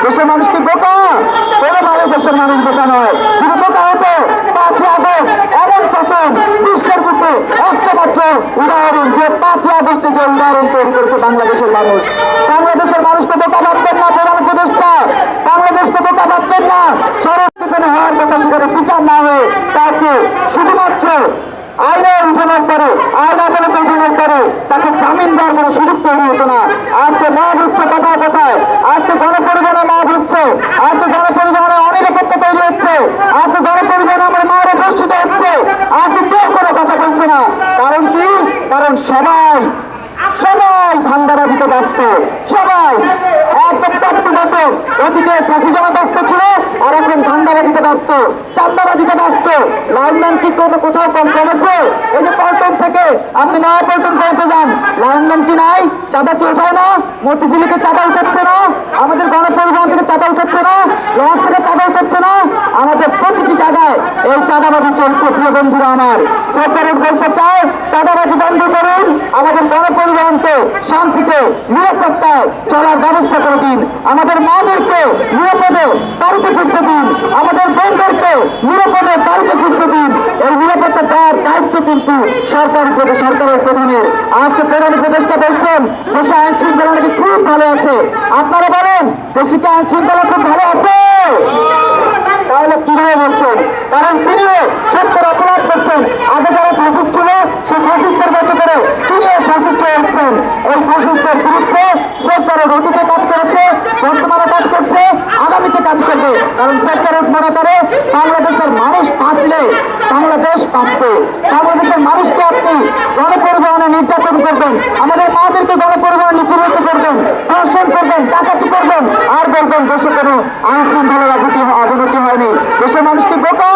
দেশের মানুষ কি বোকা? কোনোভাবে দেশের মানুষ বোকা নয়। যদি বোকা হতো 5ই আগস্ট এমন প্রথম বিশ্বের বুকে একটা মাত্র উদাহরণ, যে 5ই আগস্টে যে উদাহরণ তৈরি করেছে বাংলাদেশের মানুষ। বাংলাদেশের মানুষকে বোকা ভাবতেন না প্রধান উপদেষ্টা, বাংলাদেশকে বোকা ভাবতেন না। সড়ক সেখানে হওয়ার কথা সেখানে বিচার না হয়ে তাকে শুধুমাত্র আইনে উঠানোর পরে, আইন আদালতে উঠানোর পরে তাকে জামিন দেওয়ার কোনো সুযোগ তৈরি হতো না। আজকে মাঠ হচ্ছে কথায় কথায়, আজকে গণপরিবহনে মাঠ হচ্ছে, আজকে গণপরিবহনে অনিরাপত্তা তৈরি হচ্ছে, আজকে গণপরিবহনে আমার মায়েরা ধর্ষিত হচ্ছে, আজকে কেউ কোনো কথা বলছে না। কারণ কি? কারণ সবাই ধান্দাবাজিতে ব্যস্ত, সবাই একদম ব্যক্তিগত। ওদিকে ফাঁসিজমা ব্যস্ত ছিল, আর এখন ধান্দাবাজিতে ব্যস্ত, চান্দাবাজিতে ব্যস্ত। লাইনম্যান কি কোথাও কম কমেছে? এই যে পল্টন থেকে আপনি নয়া পল্টন পৌঁছে যান, লাইনম্যান কি নাই? চাঁদা কি উঠায় না? মতিঝিলিকে চাঁদা উঠাচ্ছে না? আমাদের গণপরিবহন থেকে চাঁদা উঠাচ্ছে না? লঞ্চ থেকে চাঁদা উঠাচ্ছে না? আমাদের প্রতিটি জায়গায় এই চাঁদাবাজি চলছে। প্রিয় বন্ধুরা আমার, সরকারের বলতে চায় চাঁদাবাজি বন্ধ করুন, আমাদের গণপরিবহনকে শান্তিতে নিরাপত্তায় চলার ব্যবস্থা করে দিন, আমাদের মাদেরকে নিরাপদে বাড়িতে ফিরতে দিন, আমাদের বোনদেরকে নিরাপদে বাড়িতে ফিরতে দিন। এই নিরাপত্তা দেওয়ার দায়িত্ব কিন্তু সরকারের প্রধানের। আজকে প্রধান উপদেষ্টা বলছেন দেশে আইন শৃঙ্খলা নাকি খুব ভালো আছে। আপনারা বলেন দেশে কি আইন শৃঙ্খলা খুব ভালো আছে? তাহলে কিভাবে বলছেন? কারণ তিনিও সত্যের অপরাধ করছেন। আগে যারা ফাঁসিস্ট ছিল সে ফাঁসিস্টের মতো করে তিনিও ফাঁসিস্ট হয়েছেন। এই ফাঁসিস্টের বিরুদ্ধে সরকারের অতীতে কাজ করেছে, বর্তমানে কাজ করছে, আগামীতে কাজ করবে। কারণ সরকারের মনে করে বাংলাদেশের মানুষ বাঁচলে বাংলাদেশ বাঁচবে। বাংলাদেশের মানুষকে আপনি গণপরিবহনে নির্যাতন করবেন, আমাদের মাদেরকে গণপরিবহনে নিপীড়িত করবেন, ধর্ষণ করবেন, ডাকাতি করবেন, আর বলবেন দেশে কোনো আইন শৃঙ্খলার অবনতি হয়নি। দেশের মানুষ কি বোকা?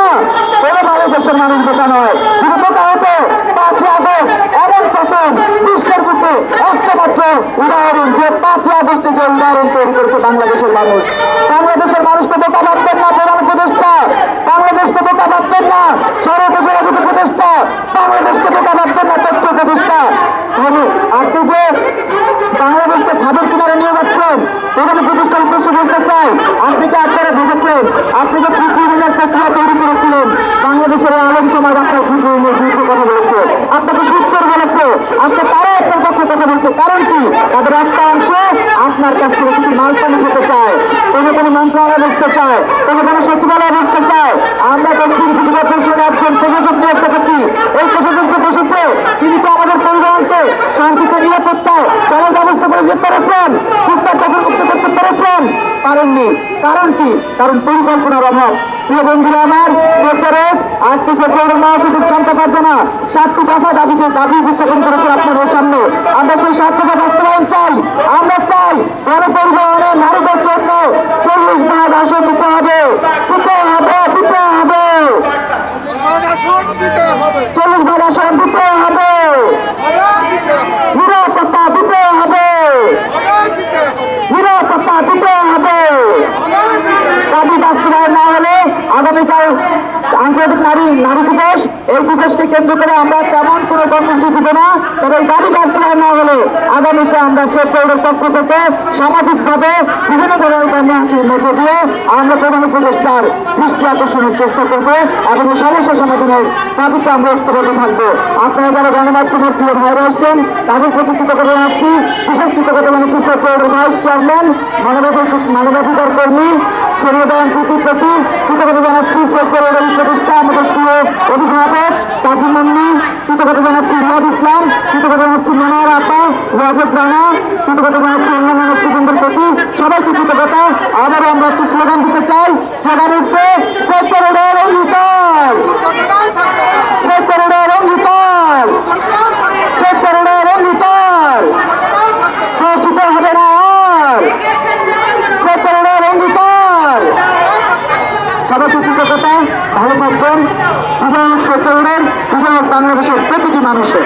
কোনোভাবে দেশের মানুষ বোকা নয়। যদি বোকা হতো 5ই আগস্ট এমন প্রথম বিশ্বের বুকে একটা মাত্র উদাহরণ, যে 5ই আগস্টে যে উদাহরণ তৈরি করেছে বাংলাদেশের মানুষ। বাংলাদেশের মানুষকে বোকা ভাবতেন না প্রধান উপদেষ্টা, বাংলাদেশকে বোকা ভাবতেন না সড়ক যোগাযোগ উপদেষ্টা, বাংলাদেশকে বোকা ভাবতেন না তথ্য উপদেষ্টা। আপনি যে বাংলাদেশকে খাদের কিনারে নিয়ে যাচ্ছেন, প্রধান উপদেষ্টার উদ্দেশ্যে বলতে চাই, আপনি কি আপনারা বুঝেছেন? আপনি যে পৃথিবীর প্রক্রিয়া তৈরি করেছিলেন, বাংলাদেশের আলেম সমাজ আপনার পৃথিবীর বিরুদ্ধে কথা বলেছে, আপনাকে সুৎকর বলেছে, আজকে তারা আপনার পক্ষে কথা বলছে। কারণ কি? তাদের একটা অংশ আপনার কাছ থেকে কিছু মালপানি খেতে চায়, কোনো মন্ত্রণালয় বসতে চায়, কোনো সচিবালয় বসতে চায়। আমরা দক্ষিণ পূর্ব পরিষদে একজন প্রশাসক নিয়োগ করেছি। এই প্রশাসক যে বসেছে তিনি তো আমাদের পরিবহনকে শান্তিতে নিরাপত্তায় চলার ব্যবস্থা করে যেতে পেরেছেন, ফুটপাত দখল মুক্ত করতে পেরেছেন? পারেননি। কারণ কি? কারণ পরিকল্পনার অভাব। প্রিয় বন্ধুরা আমার, সরকারের আজকে সরকারের মহাসচিব শান্তা কার্জানা 7টি দফা দাবি উপস্থাপন করেছে আপনাদের সামনে। আমরা সেই 7 দফা বাস্তবায়ন চাই। আমরা চাই গণপরিবহনে নারীদের জন্য 40 ভাগ আসন দিতে হবে, 40 ভাগ আসন দিতে হবে, নিরাপত্তা দিতে হবে, নিরাপত্তা দিতে হবে। দাবি বাস্তবায়ন না হলে আগামীকাল আন্তর্জাতিক নারী দিবস, এই দিবসকে কেন্দ্র করে আমরা তেমন কোনো কর্মসূচি দিব না। তবে এই দাবি বাস্তবায়ন না হলে আগামীতে আমরা সেক্টরের পক্ষ থেকে সামাজিকভাবে বিভিন্ন ধরনের কর্মসূচির মধ্য দিয়ে আমরা প্রধান উপদেষ্টার দৃষ্টি আকর্ষণের চেষ্টা করবো এবং এই সমস্যা সমাধানের দাবিতে আমরা ঐক্যবদ্ধ থাকবো। আপনারা যারা গণমাধ্যমের প্রিয় ভাইরা আসছেন তাদের প্রতি কৃতজ্ঞতা জানাচ্ছি, বিশেষ কৃতজ্ঞতা জানাচ্ছি সেক্টরের ভাইস চেয়ারম্যান, মানবাধিকার কর্মী সরিয়দায়ন প্রীতির প্রতি কৃতজ্ঞতা জানাচ্ছি সেক্টরের উপদেষ্টা আমাদের প্রিয় অভিভাবক কাজীমন্নি, কৃতজ্ঞতা জানাচ্ছি রিয়াদ ইসলাম, কৃতজ্ঞতা জানাচ্ছি মনোয়ার আপা, ওয়াজেদ রানা, কৃতজ্ঞতা জানাচ্ছি অন্যান্য নেতৃবৃন্দের প্রতি। সবাইকে কৃতজ্ঞতা। আবারও আমরা একটু স্লোগান দিতে চাই। স্লোগান উঠবে সেক্টরের অঙ্গীকার, সেক্টরের অঙ্গীকার, সেক্টরের অঙ্গীকার, ঘোষিত হবে না আর, সেক্টরের অঙ্গীকার। সবাইকে কৃতজ্ঞতা। ভালো থাকবেন। সেক্টরের বাংলাদেশের প্রতিটি মানুষের